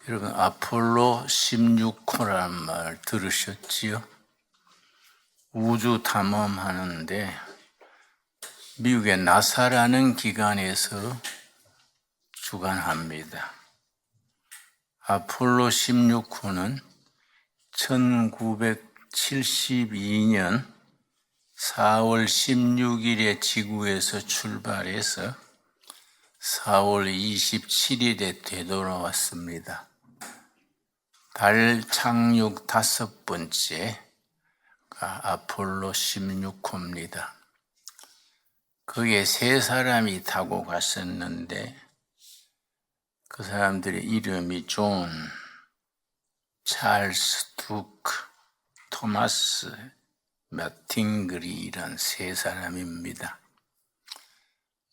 여러분 아폴로 16호라는 말 들으셨지요? 우주 탐험하는데 미국의 나사라는 기관에서 주관합니다. 아폴로 16호는 1972년 4월 16일에 지구에서 출발해서 4월 27일에 되돌아왔습니다. 달 착륙 5번째가 아폴로 16호입니다. 거기에 3사람이 타고 갔었는데 그 사람들의 이름이 존, 찰스, 두크, 토마스, 매팅그리라는 3사람입니다.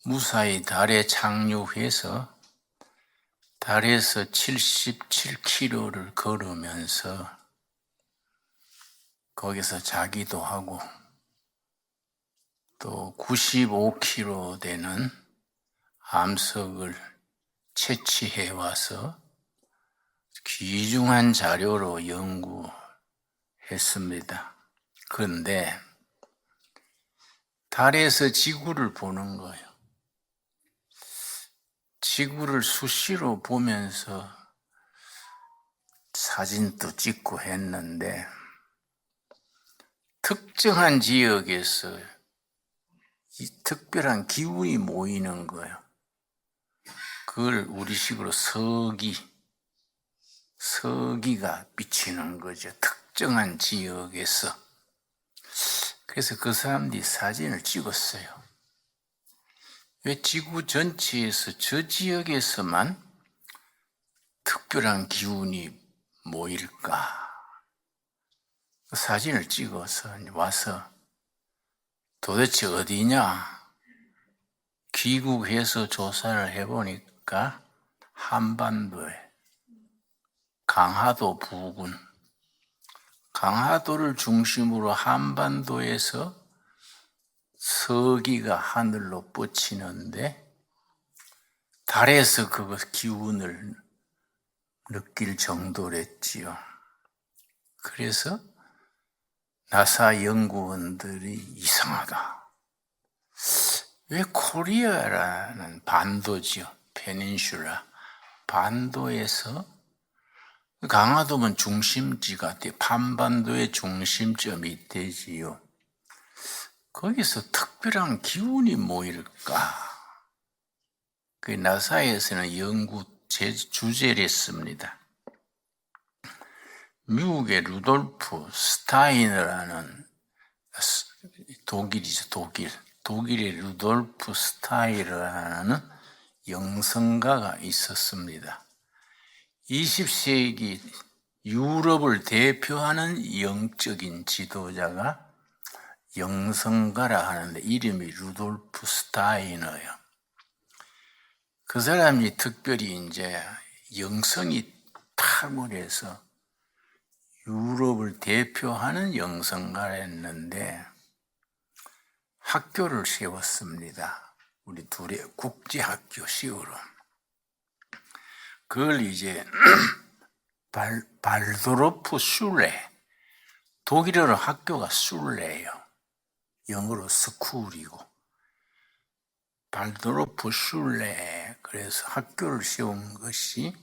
무사히 달에 착륙해서 달에서 77km를 걸으면서 거기서 자기도 하고 또 95km 되는 암석을 채취해 와서 귀중한 자료로 연구했습니다. 그런데 달에서 지구를 보는 거예요. 지구를 수시로 보면서 사진도 찍고 했는데 특정한 지역에서 이 특별한 기운이 모이는 거예요. 그걸 우리식으로 서기가 비치는 거죠. 특정한 지역에서. 그래서 그 사람들이 사진을 찍었어요. 왜 지구 전체에서 저 지역에서만 특별한 기운이 모일까? 그 사진을 찍어서 와서 도대체 어디냐? 귀국해서 조사를 해보니까 한반도에 강화도 부근, 강화도를 중심으로 한반도에서 서기가 하늘로 뻗치는데 달에서 그 기운을 느낄 정도랬지요. 그래서 나사 연구원들이 이상하다. 왜 코리아라는 반도지요, 페닌슐라 반도에서 강화도면 중심지가 돼, 한반도의 중심점이 되지요. 거기서 특별한 기운이 모일까? 그 나사에서는 연구 주제를 했습니다. 미국의 루돌프 스타이너라는 독일이죠, 독일의 루돌프 스타이너라는 영성가가 있었습니다. 20세기 유럽을 대표하는 영적인 지도자가 영성가라 하는데 이름이 루돌프 스타이너예요. 그 사람이 특별히 이제 영성이 탁월해서 유럽을 대표하는 영성가였는데 학교를 세웠습니다. 우리 둘의 국제학교 세우러. 그걸 이제 발도르프 슐레, 독일어로 학교가 슐레예요. 영어로 스쿨이고. 발도르프 슐레, 그래서 학교를 세운 것이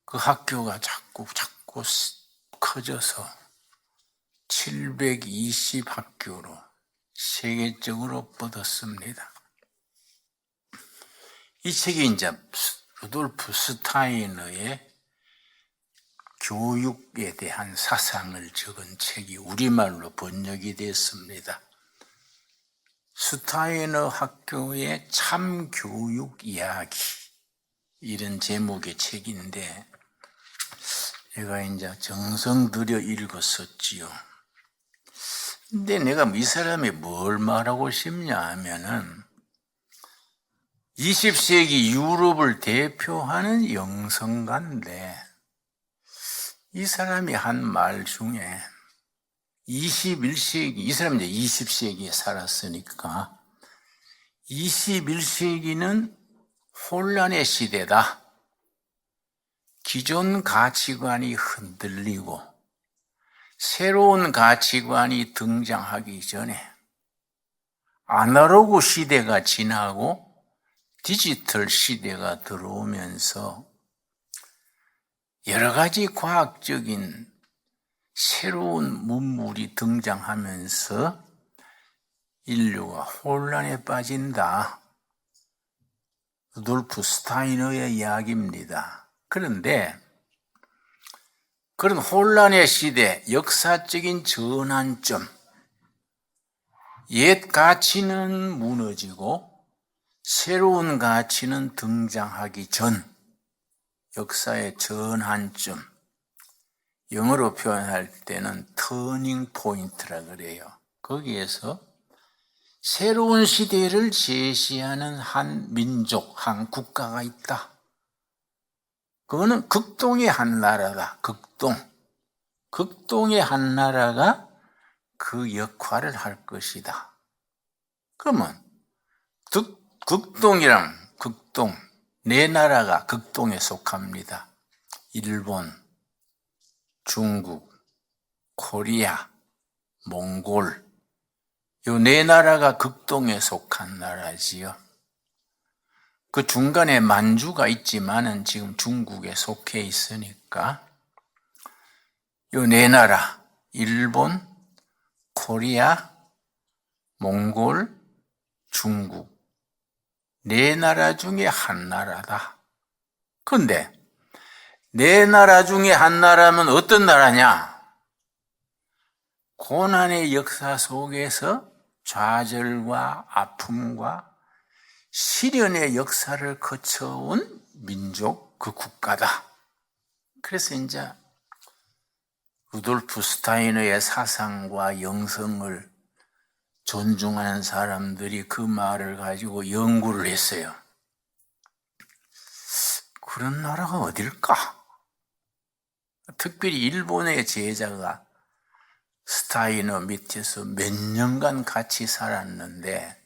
그 학교가 자꾸 커져서 720 학교로 세계적으로 뻗었습니다. 이 책이 이제 루돌프 스타이너의 교육에 대한 사상을 적은 책이 우리말로 번역이 됐습니다. 스타이너 학교의 참교육 이야기, 이런 제목의 책인데 제가 이제 정성 들여 읽었었지요. 근데 내가 이 사람이 뭘 말하고 싶냐 하면은 20세기 유럽을 대표하는 영성가인데 이 사람이 한 말 중에 21세기, 이 사람이 이제 20세기에 살았으니까 21세기는 혼란의 시대다. 기존 가치관이 흔들리고 새로운 가치관이 등장하기 전에 아날로그 시대가 지나고 디지털 시대가 들어오면서 여러 가지 과학적인 새로운 문물이 등장하면서 인류가 혼란에 빠진다. 루돌프 스타이너의 이야기입니다. 그런데 그런 혼란의 시대, 역사적인 전환점, 옛 가치는 무너지고 새로운 가치는 등장하기 전 역사의 전환점, 영어로 표현할 때는 터닝 포인트라 그래요. 거기에서 새로운 시대를 제시하는 한 민족, 한 국가가 있다. 그거는 극동의 한 나라다. 극동의 한 나라가 그 역할을 할 것이다. 그러면 극동, 네 나라가 극동에 속합니다. 일본, 중국, 코리아, 몽골, 요 네 나라가 극동에 속한 나라지요. 그 중간에 만주가 있지만은 지금 중국에 속해 있으니까 요 네 나라, 일본, 코리아, 몽골, 중국, 네 나라 중에 한 나라다. 그런데 네 나라 중에 한 나라면 어떤 나라냐? 고난의 역사 속에서 좌절과 아픔과 시련의 역사를 거쳐온 민족, 그 국가다. 그래서 이제 루돌프 스타이너의 사상과 영성을 존중하는 사람들이 그 말을 가지고 연구를 했어요. 그런 나라가 어딜까? 특별히 일본의 제자가 스타이너 밑에서 몇 년간 같이 살았는데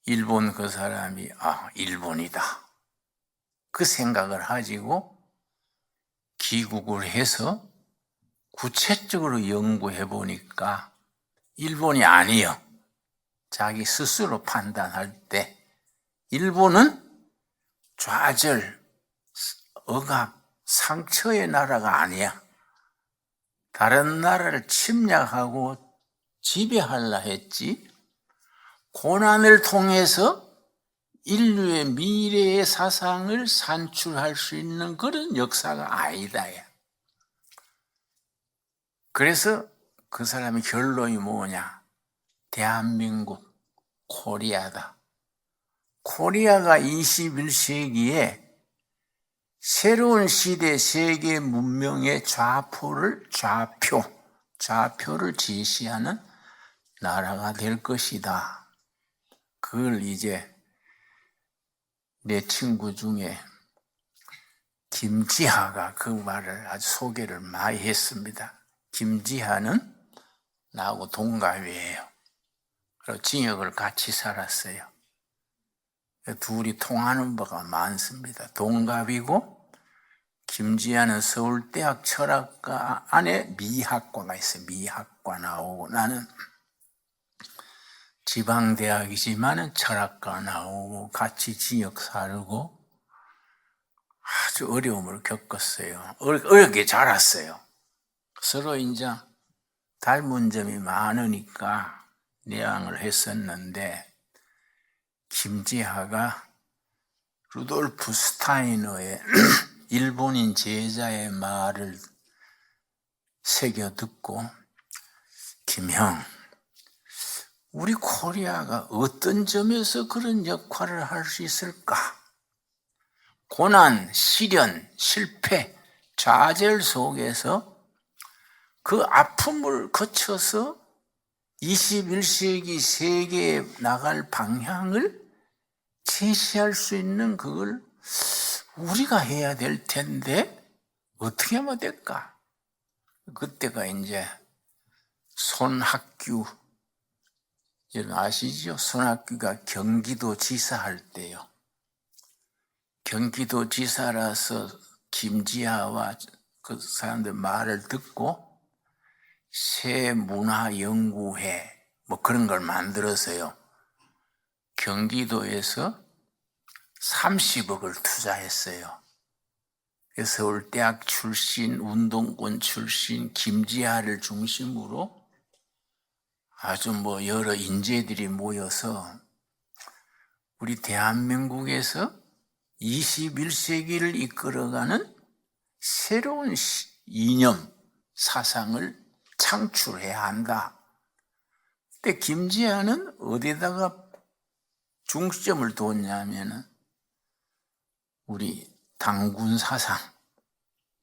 일본 그 사람이 일본이다. 그 생각을 가지고 귀국을 해서 구체적으로 연구해 보니까 일본이 아니요. 자기 스스로 판단할 때 일본은 좌절, 억압, 상처의 나라가 아니야. 다른 나라를 침략하고 지배하려 했지 고난을 통해서 인류의 미래의 사상을 산출할 수 있는 그런 역사가 아니다. 그래서 그 사람의 결론이 뭐냐? 대한민국, 코리아다. 코리아가 21세기에 새로운 시대 세계 문명의 좌표를 제시하는 나라가 될 것이다. 그걸 이제 내 친구 중에 김지하가 그 말을 아주 소개를 많이 했습니다. 김지하는 나하고 동갑이에요. 그리고 징역을 같이 살았어요. 둘이 통하는 바가 많습니다. 동갑이고 김지하는 서울대학 철학과 안에 미학과가 있어요. 미학과 나오고 나는 지방대학이지만 철학과 나오고 같이 징역 살고 아주 어려움을 겪었어요. 어렵게 자랐어요. 서로 이제 닮은 점이 많으니까 내향을 했었는데 김지하가 루돌프 스타이너의 일본인 제자의 말을 새겨 듣고 김형, 우리 코리아가 어떤 점에서 그런 역할을 할 수 있을까? 고난, 시련, 실패, 좌절 속에서 그 아픔을 거쳐서 21세기 세계에 나갈 방향을 제시할 수 있는 그걸 우리가 해야 될 텐데 어떻게 하면 될까? 그때가 이제 손학규, 여러분 아시죠? 손학규가 경기도 지사 할 때요. 경기도지사라서 김지하와 그 사람들 말을 듣고 새문화연구회 뭐 그런 걸 만들어서요. 경기도에서 30억을 투자했어요. 서울대학 출신, 운동권 출신 김지하를 중심으로 아주 뭐 여러 인재들이 모여서 우리 대한민국에서 21세기를 이끌어가는 새로운 이념, 사상을 창출해야 한다. 근데 김지하는 어디다가 중점을 뒀냐면은 우리 당군 사상,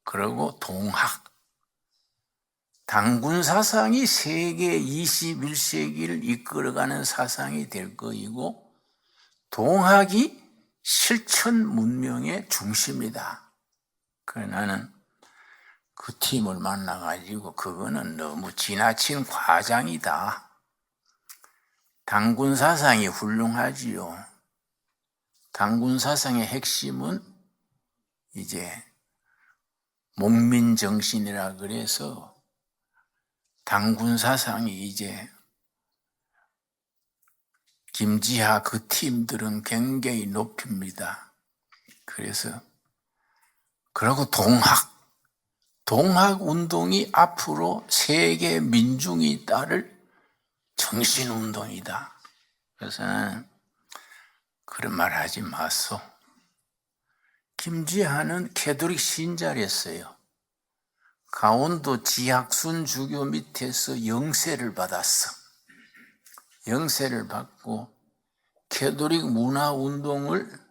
그리고 동학. 당군 사상이 세계 21세기를 이끌어가는 사상이 될 거이고, 동학이 실천 문명의 중심이다. 그래 나는 그 팀을 만나가지고 그거는 너무 지나친 과장이다. 당군 사상이 훌륭하지요. 당군 사상의 핵심은 이제 목민정신이라 그래서 당군 사상이 이제 김지하 그 팀들은 굉장히 높입니다. 그래서 그리고 동학 운동이 앞으로 세계 민중이 따를 정신운동이다. 그래서 나는 그런 말 하지 마소. 김지하는 캐톨릭 신자랬어요. 강원도 지학순 주교 밑에서 영세를 받았어. 영세를 받고 캐톨릭 문화운동을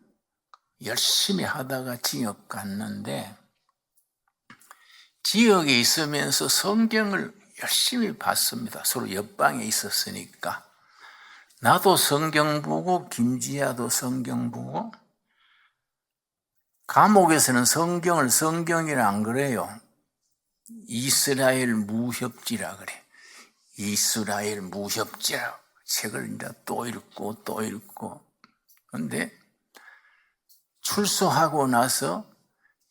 열심히 하다가 징역 갔는데, 지역에 있으면서 성경을 열심히 봤습니다. 서로 옆방에 있었으니까. 나도 성경 보고 김지하도 성경 보고. 감옥에서는 성경을 성경이라 안 그래요. 이스라엘 무협지라 그래. 이스라엘 무협지라 책을 이제 또 읽고 또 읽고. 그런데 출소하고 나서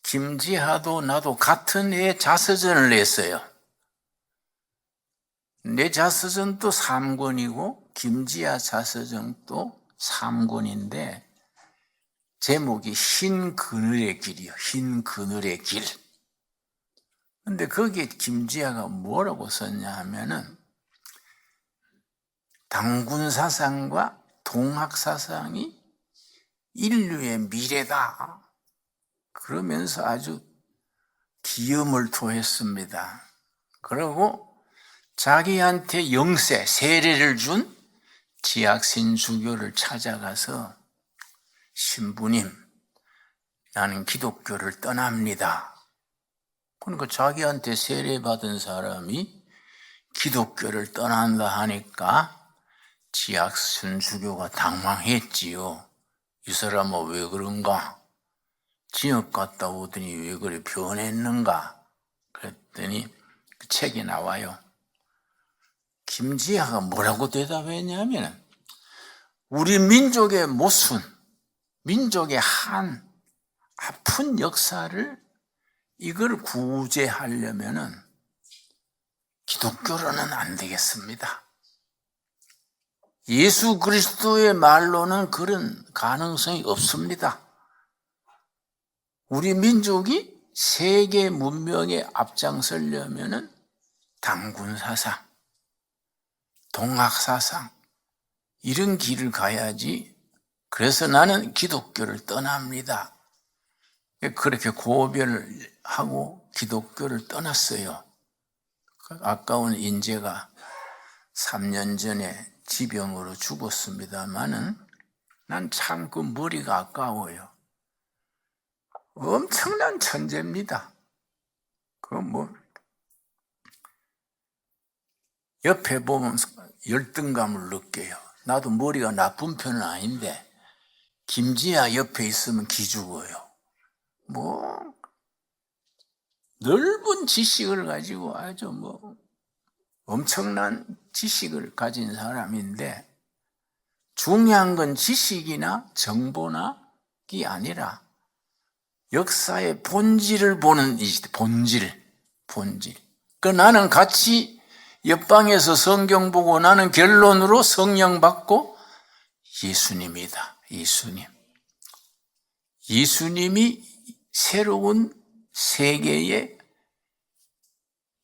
김지하도 나도 같은 해에 자서전을 냈어요. 내 자서전도 3권이고 김지하 자서전도 3권인데 제목이 흰 그늘의 길이요. 흰 그늘의 길. 근데 거기에 김지하가 뭐라고 썼냐 하면은 당군 사상과 동학 사상이 인류의 미래다. 그러면서 아주 기염을 토했습니다. 그리고 자기한테 영세, 세례를 준 지학신 주교를 찾아가서 신부님, 나는 기독교를 떠납니다. 그러니까 자기한테 세례받은 사람이 기독교를 떠난다 하니까 지학신 주교가 당황했지요. 이 사람은 왜 그런가? 징역 갔다 오더니 왜 그래 변했는가? 그랬더니 그 책이 나와요. 김지하가 뭐라고 대답했냐면 우리 민족의 모순, 민족의 한 아픈 역사를 이걸 구제하려면은 기독교로는 안 되겠습니다. 예수 그리스도의 말로는 그런 가능성이 없습니다. 우리 민족이 세계 문명에 앞장서려면은 당군 사상, 동학 사상 이런 길을 가야지. 그래서 나는 기독교를 떠납니다. 그렇게 고별을 하고 기독교를 떠났어요. 아까운 인재가 3년 전에 지병으로 죽었습니다마는 난 참 그 머리가 아까워요. 엄청난 천재입니다. 옆에 보면 열등감을 느껴요. 나도 머리가 나쁜 편은 아닌데 김지하 옆에 있으면 기죽어요. 넓은 지식을 가지고 아주 엄청난 지식을 가진 사람인데 중요한 건 지식이나 정보나 게 아니라 역사의 본질을 보는 이시대. 본질. 그 나는 같이 옆방에서 성경 보고 나는 결론으로 성령 받고 예수님이다. 예수님이 새로운 세계에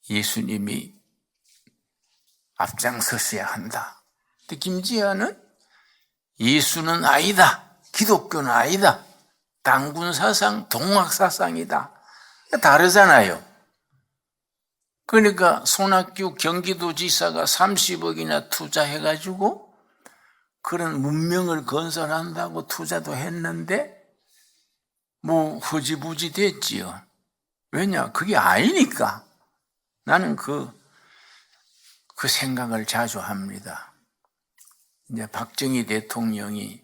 예수님이 앞장서셔야 한다. 근데 김지아는 예수는 아니다. 기독교는 아니다. 당군 사상, 동학 사상이다. 다르잖아요. 그러니까 손학규 경기도지사가 30억이나 투자해가지고 그런 문명을 건설한다고 투자도 했는데 뭐 흐지부지 됐지요. 왜냐? 그게 아니니까. 나는 그 생각을 자주 합니다. 이제 박정희 대통령이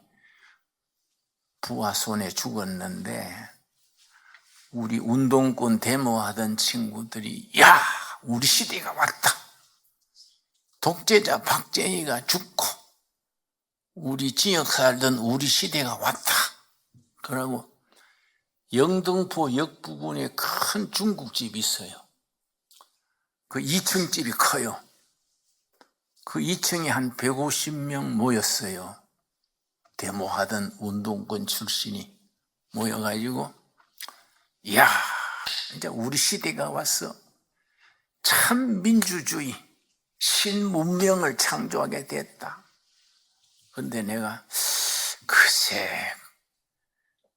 부하 손에 죽었는데 우리 운동권 데모하던 친구들이 야, 우리 시대가 왔다. 독재자 박정희가 죽고 우리 지역 살던 우리 시대가 왔다. 그러고 영등포 역 부근에 큰 중국집이 있어요. 그 2층 집이 커요. 그 2층에 한 150명 모였어요. 데모하던 운동권 출신이 모여가지고 이야, 이제 우리 시대가 왔어. 참 민주주의, 신문명을 창조하게 됐다. 근데 내가 글쎄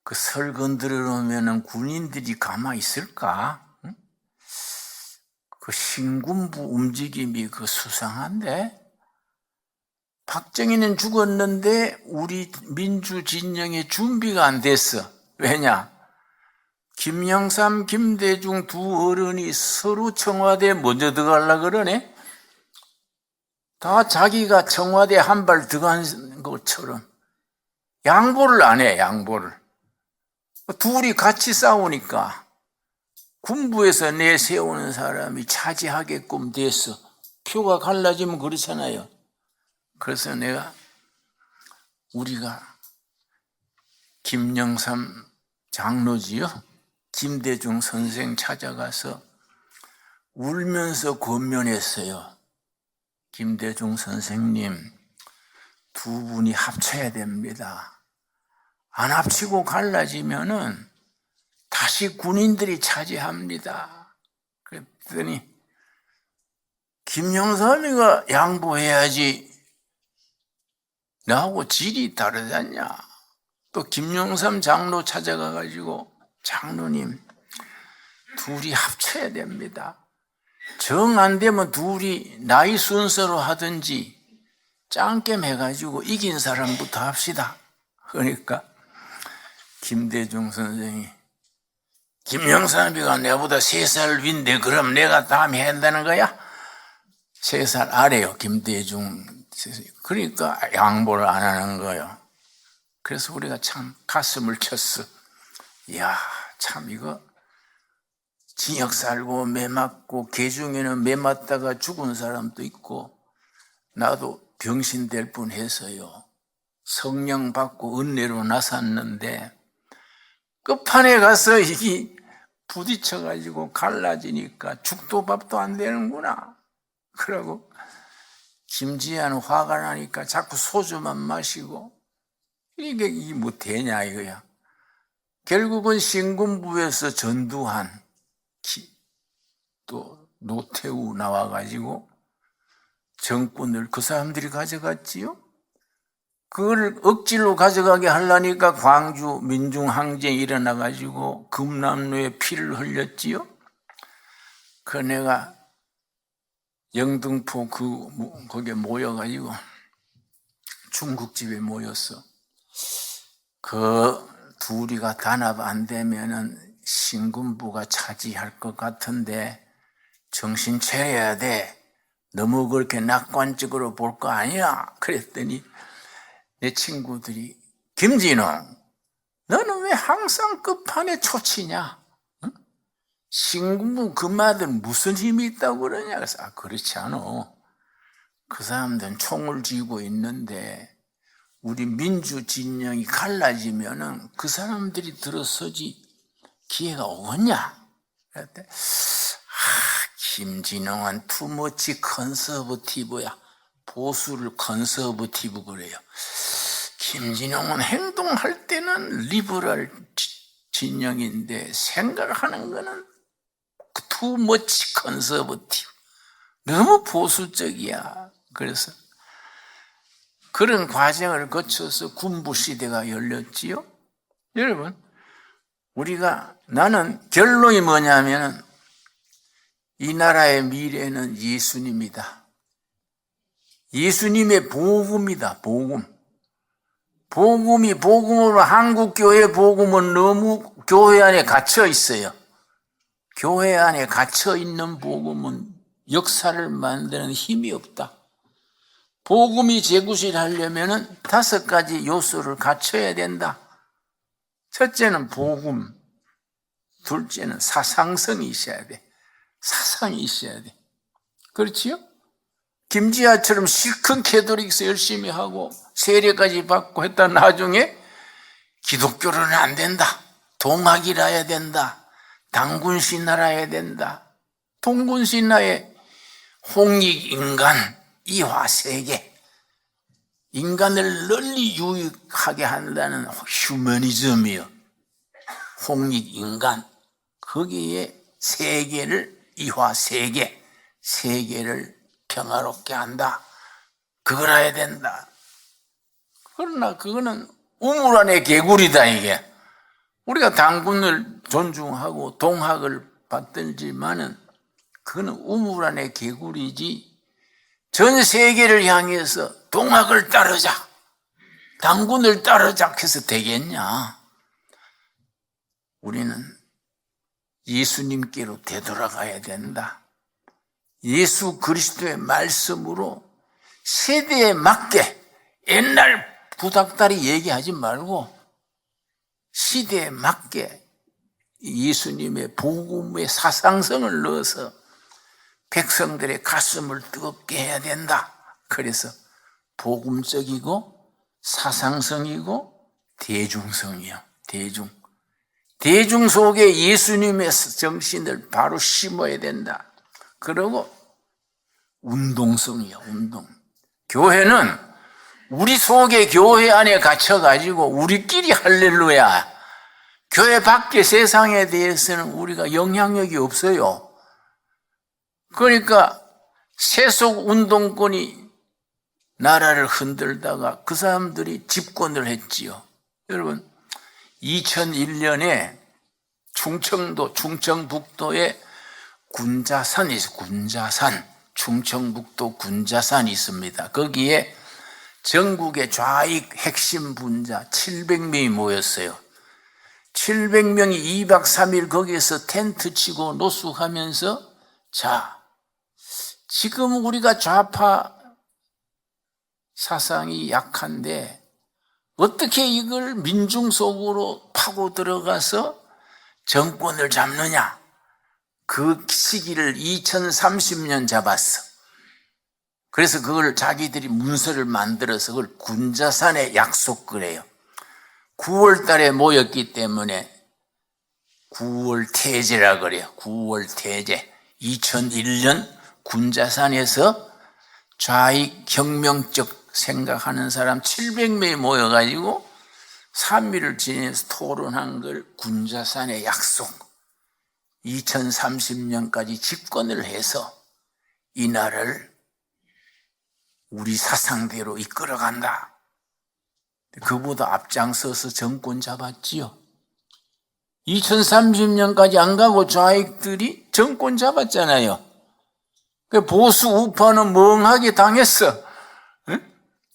그 설 건드려 놓으면 군인들이 가만히 있을까? 응? 그 신군부 움직임이 그 수상한데 박정희는 죽었는데 우리 민주 진영의 준비가 안 됐어. 왜냐? 김영삼, 김대중 두 어른이 서로 청와대에 먼저 들어가려고 그러네. 다 자기가 청와대에 한 발 들어간 것처럼 양보를 안 해. 양보를. 둘이 같이 싸우니까 군부에서 내세우는 사람이 차지하게끔 됐어. 표가 갈라지면 그렇잖아요. 그래서 내가 우리가 김영삼 장로지요, 김대중 선생 찾아가서 울면서 권면했어요. 김대중 선생님, 두 분이 합쳐야 됩니다. 안 합치고 갈라지면은 다시 군인들이 차지합니다. 그랬더니 김영삼이가 양보해야지 나하고 질이 다르잖냐. 또 김영삼 장로 찾아가가지고 장로님, 둘이 합쳐야 됩니다. 정 안 되면 둘이 나이 순서로 하든지 짱겜 해가지고 이긴 사람부터 합시다. 그러니까 김대중 선생이 김영삼이가 내보다 3살 위인데 그럼 내가 다음에 한다는 거야? 3살 아래요, 김대중. 그러니까 양보를 안 하는 거예요. 그래서 우리가 참 가슴을 쳤어. 이야, 참 이거 징역 살고 매 맞고 개중에는 매 맞다가 죽은 사람도 있고 나도 병신 될 뻔해서요. 성령 받고 은혜로 나섰는데 끝판에 가서 이게 부딪혀가지고 갈라지니까 죽도 밥도 안 되는구나. 그러고 김지아는 화가 나니까 자꾸 소주만 마시고 이게 뭐 되냐 이거야. 결국은 신군부에서 전두환 또 노태우 나와가지고 정권을 그 사람들이 가져갔지요. 그걸 억지로 가져가게 하려니까 광주 민중항쟁이 일어나가지고 금남로에 피를 흘렸지요. 그 내가 영등포 거기에 모여가지고 중국집에 모였어. 그 둘이가 단합 안 되면은 신군부가 차지할 것 같은데 정신 차려야 돼. 너무 그렇게 낙관적으로 볼 거 아니야. 그랬더니 내 친구들이 김진호, 너는 왜 항상 끝판에 초치냐? 응? 신군부 그 말들 무슨 힘이 있다고 그러냐? 그래서 그렇지 않아. 그 사람들은 총을 쥐고 있는데 우리 민주 진영이 갈라지면은 그 사람들이 들어서지 기회가 오겠냐? 그랬더니 김진영은 투머치 컨서버티브야. 보수를 컨서버티브 그래요. 김진영은 행동할 때는 리버럴 진영인데 생각하는 거는 투머치 컨서버티브. 너무 보수적이야. 그래서 그런 과정을 거쳐서 군부 시대가 열렸지요. 여러분, 나는 결론이 뭐냐면 이 나라의 미래는 예수님이다. 예수님의 복음이다. 복음으로 한국교회 복음은 너무 교회 안에 갇혀 있어요. 교회 안에 갇혀 있는 복음은 역사를 만드는 힘이 없다. 복음이 재구실하려면 5가지 요소를 갖춰야 된다. 첫째는 복음, 둘째는 사상성이 있어야 돼. 사상이 있어야 돼. 그렇지요? 김지아처럼 실컷 캐톨릭에서 열심히 하고 세례까지 받고 했다 나중에 기독교로는 안 된다. 동학이라야 된다. 당군신화라야 된다. 동군신화에 홍익인간, 이화세계, 인간을 널리 유익하게 한다는 휴머니즘이요. 홍익인간, 거기에 세계를 이화세계, 세계를 평화롭게 한다. 그걸 해야 된다. 그러나 그거는 우물 안의 개구리다 이게. 우리가 당군을 존중하고 동학을 받들지만은 그거는 우물 안의 개구리지. 전 세계를 향해서 동학을 따르자, 당군을 따르자 해서 되겠냐? 우리는 예수님께로 되돌아가야 된다. 예수 그리스도의 말씀으로 세대에 맞게 옛날 구닥다리 얘기하지 말고 시대에 맞게 예수님의 복음의 사상성을 넣어서 백성들의 가슴을 뜨겁게 해야 된다. 그래서 복음적이고 사상성이고 대중성이요. 대중 속에 예수님의 정신을 바로 심어야 된다. 그리고 운동성이요. 교회는 우리 속에 교회 안에 갇혀가지고 우리끼리 할렐루야. 교회 밖의 세상에 대해서는 우리가 영향력이 없어요. 그러니까 세속 운동권이 나라를 흔들다가 그 사람들이 집권을 했지요. 여러분, 2001년에 충청북도에 군자산이 있어요. 충청북도 군자산이 있습니다. 거기에 전국의 좌익 핵심 분자 700명이 모였어요. 700명이 2박 3일 거기에서 텐트 치고 노숙하면서 지금 우리가 좌파 사상이 약한데 어떻게 이걸 민중 속으로 파고 들어가서 정권을 잡느냐. 그 시기를 2030년 잡았어. 그래서 그걸 자기들이 문서를 만들어서 그걸 군자산에 약속 그래요. 9월 달에 모였기 때문에 9월 태제라 그래요. 9월 태제. 2001년 군자산에서 좌익 혁명적 생각하는 사람 700명이 모여가지고 3일을 지내서 토론한 걸 군자산의 약속. 2030년까지 집권을 해서 이 나라를 우리 사상대로 이끌어간다. 그보다 앞장서서 정권 잡았지요. 2030년까지 안 가고 좌익들이 정권 잡았잖아요. 보수 우파는 멍하게 당했어. 응?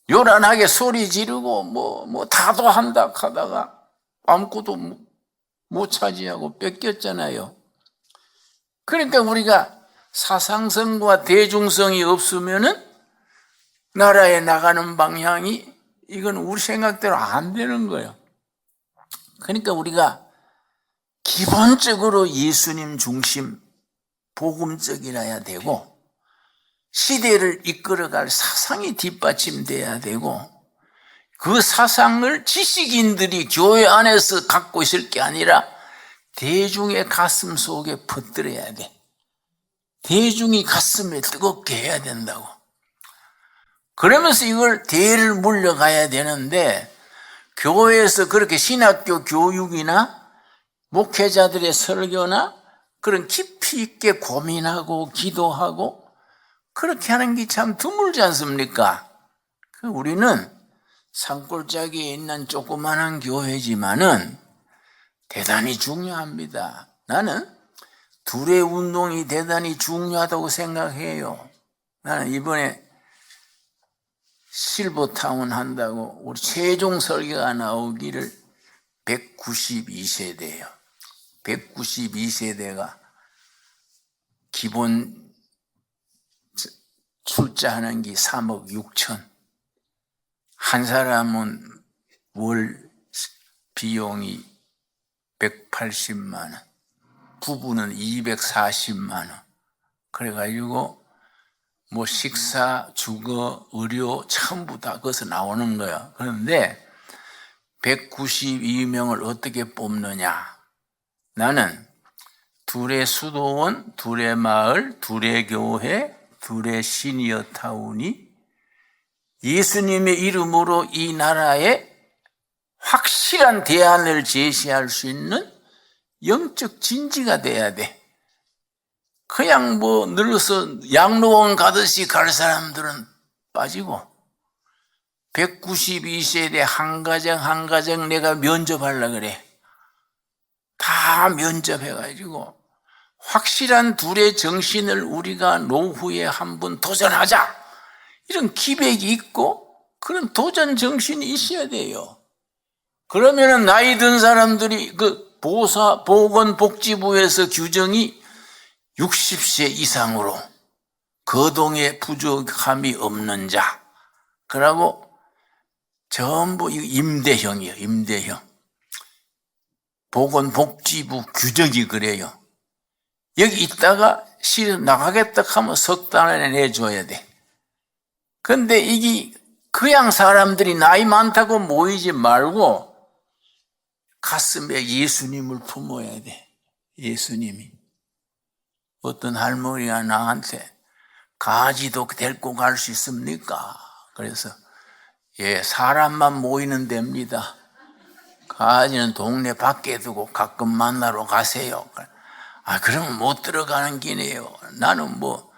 요란하게 소리 지르고 뭐 다도 한다 하다가 아무것도 못 차지하고 뺏겼잖아요. 그러니까 우리가 사상성과 대중성이 없으면은 나라에 나가는 방향이 이건 우리 생각대로 안 되는 거예요. 그러니까 우리가 기본적으로 예수님 중심 복음적이라야 되고 시대를 이끌어갈 사상이 뒷받침돼야 되고 그 사상을 지식인들이 교회 안에서 갖고 있을 게 아니라 대중의 가슴 속에 퍼뜨려야 돼. 대중이 가슴에 뜨겁게 해야 된다고. 그러면서 이걸 대를 물려가야 되는데, 교회에서 그렇게 신학교 교육이나 목회자들의 설교나 그런 깊이 있게 고민하고 기도하고 그렇게 하는 게 참 드물지 않습니까? 우리는 산골짜기에 있는 조그마한 교회지만은 대단히 중요합니다. 나는 둘의 운동이 대단히 중요하다고 생각해요. 나는 이번에 실버타운 한다고 우리 최종 설교가 나오기를 192세대예요. 192세대가 기본 출자하는 게 3억 6천. 한 사람은 월 비용이 180만 원, 부부는 240만 원. 그래가지고 뭐 식사, 주거, 의료 전부 다 거기서 나오는 거야. 그런데 192명을 어떻게 뽑느냐? 나는 둘의 수도원, 둘의 마을, 둘의 교회, 둘의 시니어 타운이 예수님의 이름으로 이 나라에 확실한 대안을 제시할 수 있는 영적 진지가 돼야 돼. 그냥 뭐 늘어서 양로원 가듯이 갈 사람들은 빠지고 192세대 한 가정 내가 면접하려고 그래. 다 면접해가지고 확실한 둘의 정신을 우리가 노후에 한번 도전하자. 이런 기백이 있고 그런 도전 정신이 있어야 돼요. 그러면은 나이 든 사람들이 그 보건복지부에서 규정이 60세 이상으로 거동에 부족함이 없는 자. 그러고 전부 임대형이에요. 임대형. 보건복지부 규정이 그래요. 여기 있다가 실은 나가겠다 하면 석 달 안에 내줘야 돼. 근데 이게 그냥 사람들이 나이 많다고 모이지 말고 가슴에 예수님을 품어야 돼. 예수님이. 어떤 할머니가 나한테 가지도 데리고 갈 수 있습니까? 그래서 예, 사람만 모이는 데입니다. 가지는 동네 밖에 두고 가끔 만나러 가세요. 아, 그러면 못 들어가는 기네요. 나는 뭐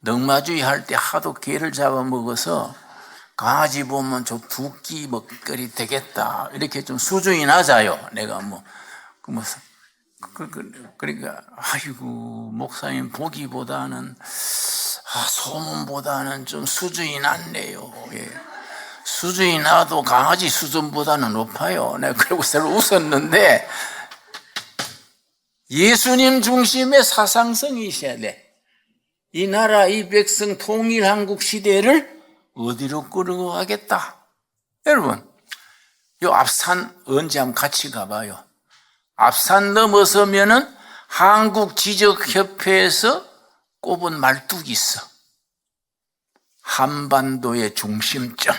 넉마주의 할 때 하도 개를 잡아먹어서 강아지 보면 저 두 끼 먹거리 되겠다. 이렇게 좀 수준이 낮아요. 내가 그러니까, 아이고, 목사님 보기보다는, 소문보다는 좀 수준이 낮네요. 예. 수준이 낮아도 강아지 수준보다는 높아요. 내가 그러고 서로 웃었는데, 예수님 중심의 사상성이 있어야 돼. 이 나라, 이 백성 통일한국 시대를 어디로 끌고 가겠다. 여러분, 요 앞산 언제 한번 같이 가봐요. 앞산 넘어서면은 한국지적협회에서 꼽은 말뚝이 있어. 한반도의 중심점.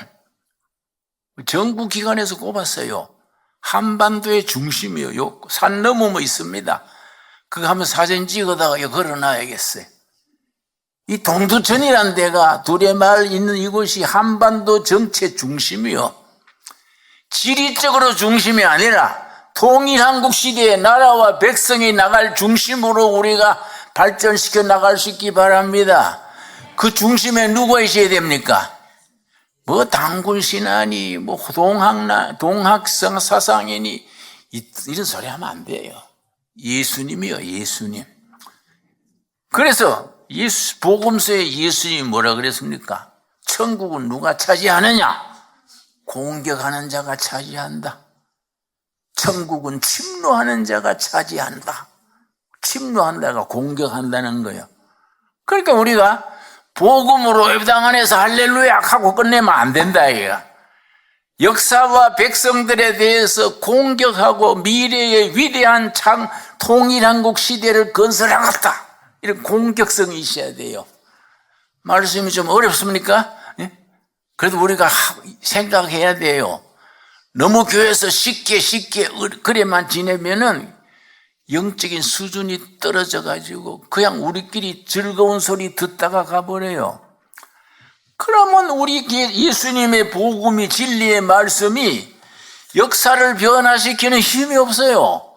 정부기관에서 꼽았어요. 한반도의 중심이요. 요 산 넘으면 있습니다. 그거 한번 사진 찍어다가 걸어놔야겠어요. 이 동두천이라는 데가 둘의 마을 있는 이곳이 한반도 정체 중심이요. 지리적으로 중심이 아니라 통일한국 시대에 나라와 백성이 나갈 중심으로 우리가 발전시켜 나갈 수 있기 바랍니다. 그 중심에 누가 있어야 됩니까? 뭐 단군신안이 뭐 동학성 사상이니 이런 소리 하면 안 돼요. 예수님이요, 예수님. 그래서 복음서에 예수님이 뭐라 그랬습니까? 천국은 누가 차지하느냐? 공격하는 자가 차지한다. 천국은 침노하는 자가 차지한다. 침노한다가 공격한다는 거예요. 그러니까 우리가 복음으로 예배당 안에서 할렐루야 하고 끝내면 안 된다 이거야. 역사와 백성들에 대해서 공격하고 미래의 위대한 통일한국 시대를 건설하겠다. 이런 공격성이 있어야 돼요. 말씀이 좀 어렵습니까? 예? 그래도 우리가 생각해야 돼요. 너무 교회에서 쉽게 그래만 지내면은 영적인 수준이 떨어져 가지고 그냥 우리끼리 즐거운 소리 듣다가 가버려요. 그러면 우리 예수님의 복음이, 진리의 말씀이 역사를 변화시키는 힘이 없어요.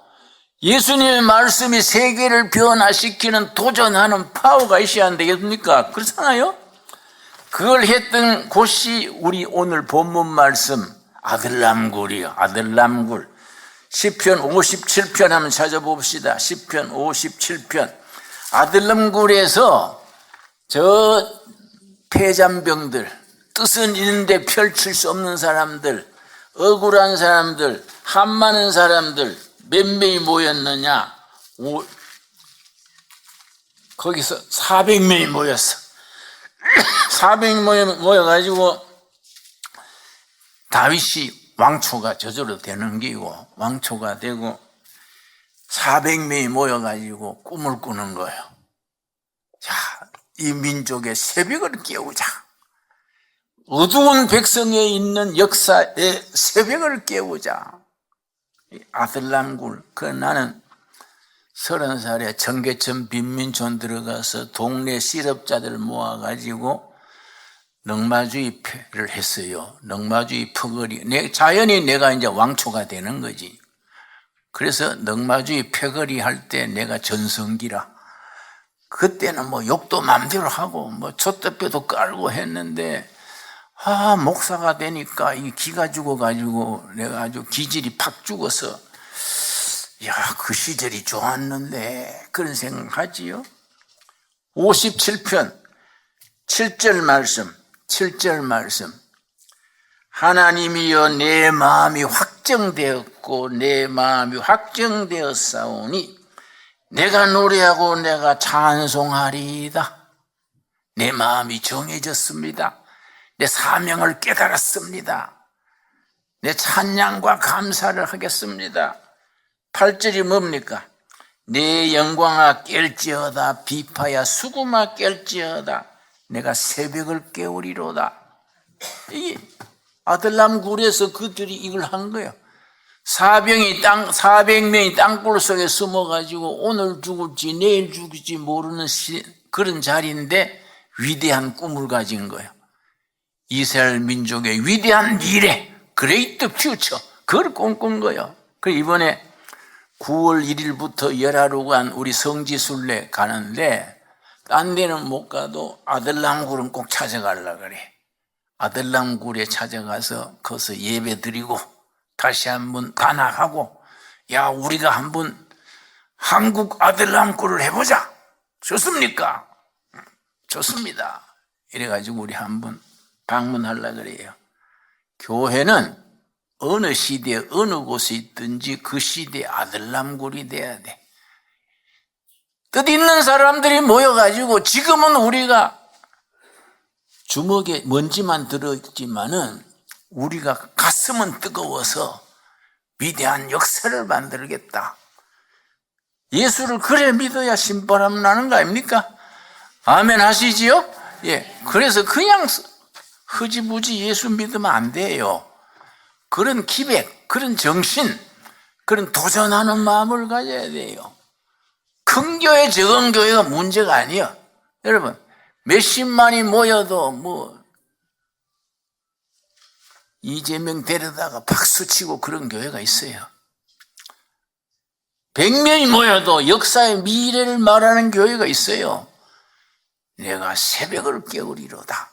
예수님의 말씀이 세계를 변화시키는, 도전하는 파워가 있어야 안 되겠습니까? 그렇잖아요? 그걸 했던 곳이 우리 오늘 본문 말씀 아들람굴이요. 아들람굴. 시편 57편 한번 찾아봅시다. 시편 57편. 아들람굴에서 저 폐잔병들, 뜻은 있는데 펼칠 수 없는 사람들, 억울한 사람들, 한많은 사람들 몇 명이 모였느냐? 거기서 400명이 모였어. 400명이 모여가지고 다윗이 왕초가 저절로 되는 기고, 왕초가 되고 400명이 모여가지고 꿈을 꾸는 거예요. 자, 이 민족의 새벽을 깨우자. 어두운 백성에 있는 역사의 새벽을 깨우자. 아들람굴. 나는 30살에 청계천 빈민촌 들어가서 동네 실업자들 모아가지고 넉마주의를 했어요. 넉마주의 패거리. 자연히 내가 이제 왕초가 되는 거지. 그래서 넉마주의 패거리 할 때 내가 전성기라. 그때는 뭐 욕도 맘대로 하고 뭐 촛대뼈도 깔고 했는데, 목사가 되니까 이 기가 죽어가지고 내가 아주 기질이 팍 죽어서, 그 시절이 좋았는데, 그런 생각하지요. 57편 7절 말씀. 하나님이여, 내 마음이 확정되었고 내 마음이 확정되었사오니 내가 노래하고 내가 찬송하리이다. 내 마음이 정해졌습니다. 내 사명을 깨달았습니다. 내 찬양과 감사를 하겠습니다. 8절이 뭡니까? 내 영광아 깰지어다, 비파야 수금아 깰지어다, 내가 새벽을 깨우리로다. 이게 아들람굴에서 그들이 이걸 한 거예요. 400명이 땅굴 속에 숨어가지고 오늘 죽을지 내일 죽을지 모르는 그런 자리인데 위대한 꿈을 가진 거예요. 이스라엘 민족의 위대한 미래, 그레이트 퓨처, 그걸 꿈꾼 거예요. 그래서 이번에 9월 1일부터 열하루간 우리 성지순례 가는데, 딴 데는 못 가도 아들람굴은 꼭 찾아가려고 그래. 아들람굴에 찾아가서 거기서 예배 드리고 다시 한번 단합하고, 우리가 한번 한국 아들람굴을 해보자. 좋습니까? 좋습니다. 이래가지고 우리 한번 방문하려고 그래요. 교회는 어느 시대에 어느 곳에 있든지 그 시대의 아들람굴이 돼야 돼. 뜻 있는 사람들이 모여가지고, 지금은 우리가 주먹에 먼지만 들어있지만은 우리가 가슴은 뜨거워서 위대한 역사를 만들겠다. 예수를 그래 믿어야 신바람 나는 거 아닙니까? 아멘 하시지요? 그래서 그냥 흐지부지 예수 믿으면 안 돼요. 그런 기백, 그런 정신, 그런 도전하는 마음을 가져야 돼요. 큰 교회, 적은 교회가 문제가 아니에요. 여러분, 몇십만이 모여도 이재명 데려다가 박수치고 그런 교회가 있어요. 100명이 모여도 역사의 미래를 말하는 교회가 있어요. 내가 새벽을 깨우리로다.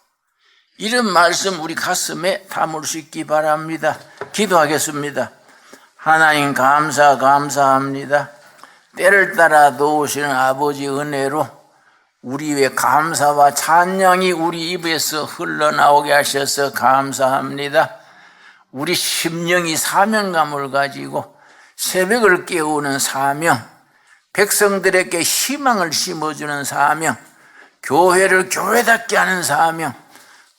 이런 말씀 우리 가슴에 담을 수 있기 바랍니다. 기도하겠습니다. 하나님 감사합니다. 때를 따라 도우시는 아버지 은혜로 우리의 감사와 찬양이 우리 입에서 흘러나오게 하셔서 감사합니다. 우리 심령이 사명감을 가지고 새벽을 깨우는 사명, 백성들에게 희망을 심어주는 사명, 교회를 교회답게 하는 사명,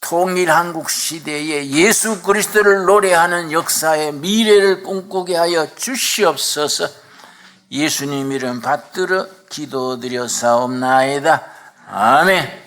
통일한국 시대에 예수 그리스도를 노래하는 역사의 미래를 꿈꾸게 하여 주시옵소서. 예수님 이름 받들어 기도드려 사옵나이다. 아멘.